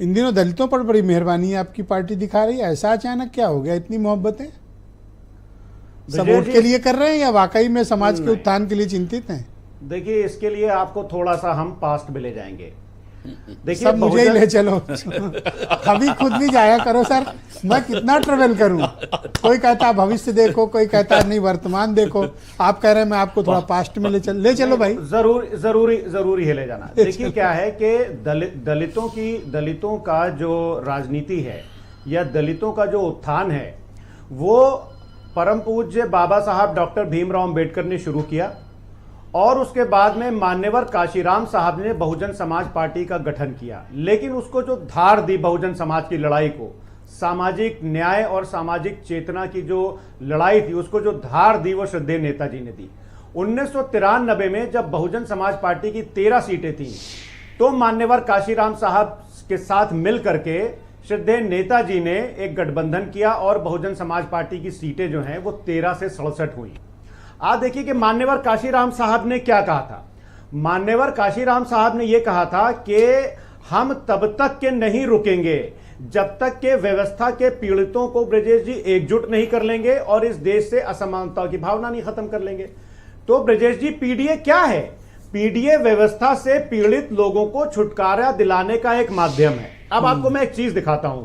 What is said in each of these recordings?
इन दिनों दलितों पर बड़ी मेहरबानी आपकी पार्टी दिखा रही है, ऐसा अचानक क्या हो गया, इतनी मोहब्बतें सब वोट के लिए कर रहे हैं या वाकई में समाज के उत्थान के लिए चिंतित हैं? देखिए, इसके लिए आपको थोड़ा सा हम पास्ट में ले जाएंगे। देखिए, सब मुझे ही ले चलो कभी खुद भी जाया करो सर, मैं कितना ट्रेवल करूं। कोई कहता भविष्य देखो, कोई कहता नहीं वर्तमान देखो, आप कह रहे हैं मैं आपको थोड़ा पास्ट में ले चलो भाई। जरूरी है ले जाना। देखिए क्या है कि दलितों का जो राजनीति है या दलितों का जो उत्थान है वो परम पूज्य बाबा साहब डॉक्टर भीमराव अंबेडकर ने शुरू किया और उसके बाद में मान्यवर काशीराम साहब ने बहुजन समाज पार्टी का गठन किया। लेकिन उसको जो धार दी बहुजन समाज की लड़ाई को, सामाजिक न्याय और सामाजिक चेतना की जो लड़ाई थी, उसको जो धार दी वो श्रद्धेय नेताजी ने दी। 1993 में जब बहुजन समाज पार्टी की 13 सीटें थी तो मान्यवर काशीराम साहब के साथ मिल करके श्रद्धेय नेताजी ने एक गठबंधन किया और बहुजन समाज पार्टी की सीटें जो हैं वो 13 से 67 हुई। आप देखिए कि मान्यवर काशीराम साहब ने क्या कहा था। मान्यवर काशीराम साहब ने यह कहा था कि हम तब तक के नहीं रुकेंगे जब तक के व्यवस्था के पीड़ितों को ब्रजेश जी एकजुट नहीं कर लेंगे और इस देश से असमानता की भावना नहीं खत्म कर लेंगे। तो ब्रजेश जी, पीडीए क्या है? पीडीए व्यवस्था से पीड़ित लोगों को छुटकारा दिलाने का एक माध्यम है। अब आपको मैं एक चीज दिखाता हूं।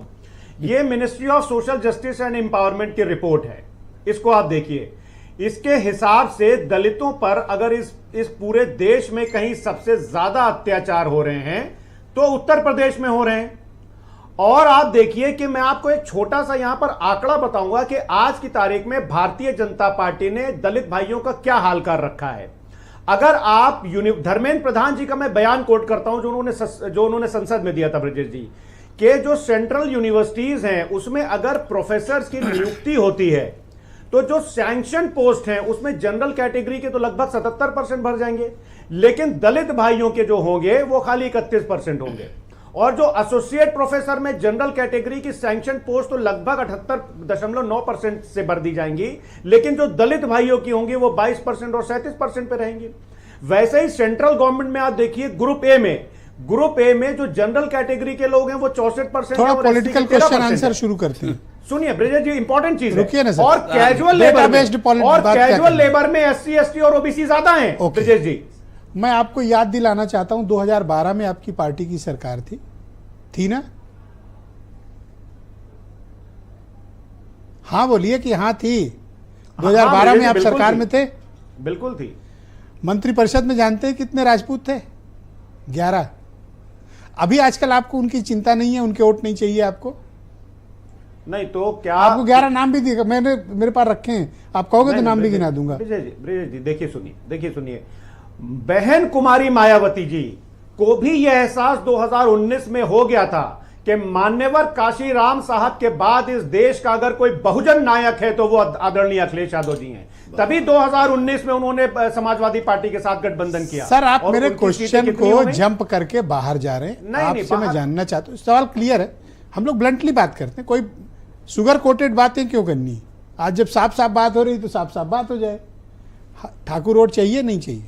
यह ministry of social justice and empowerment की रिपोर्ट है, इसको आप देखिए। इसके हिसाब से दलितों पर अगर इस पूरे देश में कहीं सबसे ज्यादा अत्याचार हो रहे हैं तो उत्तर प्रदेश में हो रहे हैं। और आप देखिए कि मैं आपको एक छोटा सा यहां पर आंकड़ा बताऊंगा कि आज की तारीख में भारतीय जनता पार्टी ने दलित भाइयों का क्या हाल कर रखा है। अगर आप धर्मेंद्र प्रधान जी का मैं बयान कोट करता हूं जो उन्होंने संसद में दिया था ब्रजेश जी, कि जो सेंट्रल यूनिवर्सिटीज हैं उसमें अगर प्रोफेसर की नियुक्ति होती है तो जो सैंक्शन पोस्ट हैं उसमें जनरल कैटेगरी के तो लगभग 77% भर जाएंगे, लेकिन दलित भाइयों के जो होंगे वो खाली 31% होंगे। और जो एसोसिएट प्रोफेसर में जनरल कैटेगरी की सैंक्शन पोस्ट तो लगभग 78.9% से भर दी जाएंगी, लेकिन जो दलित भाइयों की होंगी वो 22% और 37% पे रहेंगी। वैसे ही सेंट्रल गवर्नमेंट में आप देखिए ग्रुप ए में जो जनरल कैटेगरी के लोग हैं वो 64%। थोड़ा पॉलिटिकल क्वेश्चन आंसर शुरू करते हैं। सुनिए ब्रजेश जी, इंपॉर्टेंट चीज रुकिए ना है। सर। और कैजुअल लेबर में एससी एसटी और ओबीसी ज्यादा हैं ब्रजेश जी। मैं आपको याद दिलाना चाहता हूं 2012 में आपकी पार्टी की सरकार थी ना? हाँ बोलिए कि हाँ थी। 2012 में आप सरकार में थे? बिल्कुल थी। मंत्रिपरिषद में जानते हैं कितने राजपूत थे? 11। अभी आजकल आपको उनकी चिंता नहीं है, उनके वोट नहीं चाहिए आपको? नहीं तो क्या आपको 11 नाम भी दिए, मेरे पास रखे हैं, आप कहोगे तो नाम भी गिना दूंगा। ब्रजेश जी देखिए सुनिए, बहन कुमारी मायावती जी को भी यह एहसास 2019 में हो गया था कि मान्यवर काशीराम साहब के बाद इस देश का अगर कोई बहुजन नायक है तो वो आदरणीय अखिलेश यादव जी हैं। तभी 2019 में उन्होंने समाजवादी पार्टी के साथ गठबंधन किया। सर, आप मेरे क्वेश्चन को जंप करके बाहर जा रहे हैं। आपसे मैं जानना चाहता हूं, सवाल क्लियर है, हम लोग ब्लंटली बात करते हैं, कोई शुगर कोटेड बातें क्यों करनी? आज जब साफ साफ बात हो रही तो साफ साफ बात हो जाए। ठाकुर वोट चाहिए नहीं चाहिए?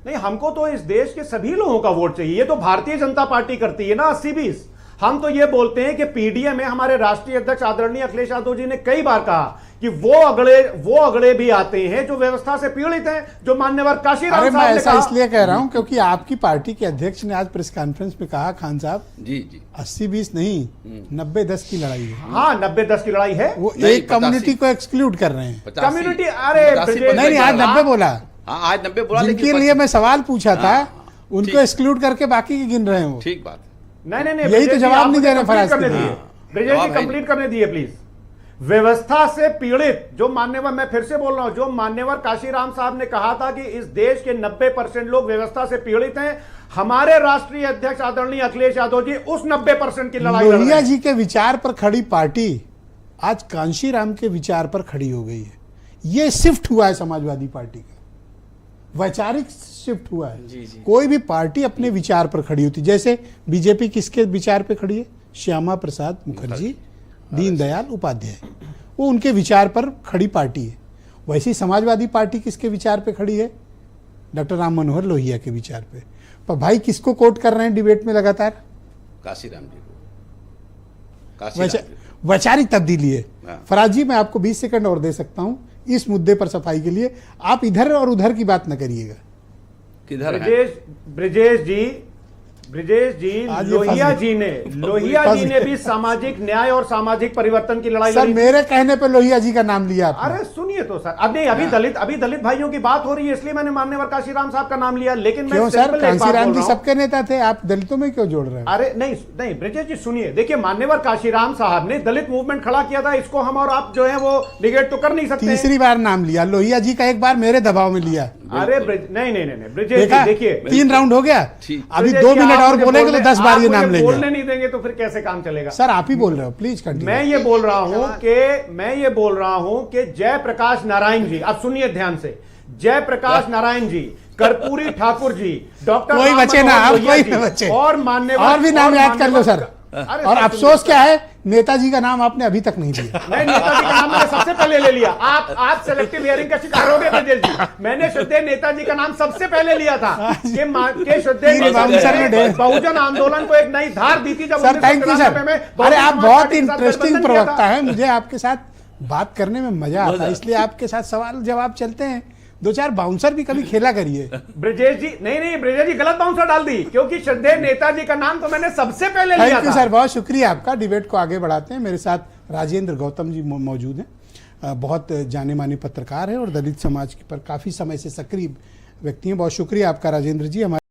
नहीं, हमको तो इस देश के सभी लोगों का वोट चाहिए। ये तो भारतीय जनता पार्टी करती है ना 80-20। हम तो ये बोलते हैं कि पीडीए में हमारे राष्ट्रीय अध्यक्ष आदरणीय अखिलेश यादव जी ने कई बार कहा कि वो अगले भी आते हैं जो व्यवस्था से पीड़ित हैं, जो मान्यवर काशीराम साहब ने कहा। ऐसा इसलिए कह रहा हूं क्योंकि आपकी पार्टी के अध्यक्ष ने आज प्रेस कॉन्फ्रेंस में कहा, खान साहब जी 80-20 नहीं 90-10 की लड़ाई है। हाँ, 90-10 की लड़ाई है। वो एक कम्युनिटी को एक्सक्लूड कर रहे हैं। कम्युनिटी, अरे नहीं, आज 90 बोला। आज 90 बोला, जिनके लिए मैं सवाल पूछा था उनको एक्सक्लूड करके बाकी के गिन रहे हो। ठीक बात। नहीं, यही तो जवाब नहीं दे रहे फराज ब्रजेश जी, कंप्लीट करने दिए प्लीज। व्यवस्था से पीड़ित जो मान्यवर, मैं फिर से बोल रहा हूं, जो मान्यवर काशीराम साहब ने कहा था कि इस देश के 90% लोग व्यवस्था से पीड़ित हैं, हमारे राष्ट्रीय अध्यक्ष आदरणीय अखिलेश यादव जी उस 90% की लड़ाई लड़ रहे हैं। लोहिया जी के विचार पर खड़ी पार्टी आज कांशीराम के विचार पर खड़ी हो गई है। यह शिफ्ट हुआ है समाजवादी पार्टी का, वैचारिक शिफ्ट हुआ है। जी। कोई भी पार्टी अपने विचार पर खड़ी होती, जैसे बीजेपी किसके विचार पर खड़ी है? श्यामा प्रसाद मुखर्जी, दीनदयाल उपाध्याय, वो उनके विचार पर खड़ी पार्टी है। वैसी समाजवादी पार्टी किसके विचार पे खड़ी है? डॉक्टर राम मनोहर लोहिया के विचार पे। पर भाई किसको कोट कर रहे हैं डिबेट में लगातार? काशीराम जी को। वैचारिक तब्दीली है। हाँ। फराज जी, मैं आपको 20 सेकंड और दे सकता हूं इस मुद्दे पर सफाई के लिए। आप इधर और उधर की बात न करिएगा। किधर है? ब्रिजेश जी आज ये लोहिया फंस जी ने भी सामाजिक न्याय और सामाजिक परिवर्तन की लड़ाई सर, लड़ी। मेरे कहने पर लोहिया जी का नाम लिया आपने। अरे सुनिए तो सर, अब नहीं, अभी दलित भाइयों की बात हो रही है, इसलिए मैंने मान्यवर काशीराम साहब का नाम लिया। लेकिन मैं क्यों सर, सिंपल एक बात कांशीराम बोल जी रहा हूं। सबके नेता थे, आप दलितों में क्यों जोड़ रहे हैं? अरे नहीं ब्रिजेश जी सुनिए, देखिए मान्यवर काशीराम साहब ने दलित मूवमेंट खड़ा किया था, इसको हम और आप जो है वो निगेट तो कर नहीं सकते। तीसरी बार नाम लिया लोहिया जी का, एक बार मेरे दबाव में लिया। अरे नहीं ब्रिजेश देखा, जी देखिए, 3 राउंड हो गया। ठीक। अभी ब्रिजेश 2 जी, मिनट आप और मुझे बोलेंगे तो 10 बार आप ये नाम मुझे लेंगे। बोलने नहीं देंगे तो फिर कैसे काम चलेगा? सर, आप ही बोल रहे हो, प्लीज कंटिन्यू। मैं ये बोल रहा हूं कि जयप्रकाश नारायण जी, अब सुनिए ध्यान से, जयप्रकाश नारायण जी, कर्पूरी ठाकुर जी, डॉक्टर कोई राम बचे ना, मनोहर आप लोहिया कोई जी, ना बचे। और मान्यवर और भी नाम याद कर लो सर। अरे और सर, अफसोस क्या है, नेताजी का नाम आपने अभी तक नहीं लिया। नहीं, नेताजी का नाम मैंने सबसे पहले ले लिया। आप सेलेक्टिव हियरिंग का शिकार हो गए ब्रजेश जी। मैंने श्रद्धेय नेताजी का नाम सबसे पहले लिया था कि श्रद्धेय बहुजन आंदोलन को एक नई धार दी थी जब सर, थैंक यू 1993 सर। में अरे, आप बहुजन बहुत समाज पार्टी के साथ इंटरेस्टिंग गठबंधन किया था। प्रवक्ता है, मुझे आपके साथ बात करने में मजा आता है, इसलिए आपके साथ सवाल जवाब चलते हैं। 2-4 बाउंसर भी कभी खेला करिए। ब्रजेश जी नहीं ब्रजेश जी गलत बाउंसर डाल दी, क्योंकि श्रद्धेय नेताजी का नाम तो मैंने सबसे पहले लिया थैंक यू था। सर, बहुत शुक्रिया आपका। डिबेट को आगे बढ़ाते हैं। मेरे साथ राजेंद्र गौतम जी मौजूद हैं, बहुत जाने माने पत्रकार हैं और दलित समाज पर काफ़ी समय से सक्रिय व्यक्ति हैं। बहुत शुक्रिया आपका राजेंद्र जी। हमारे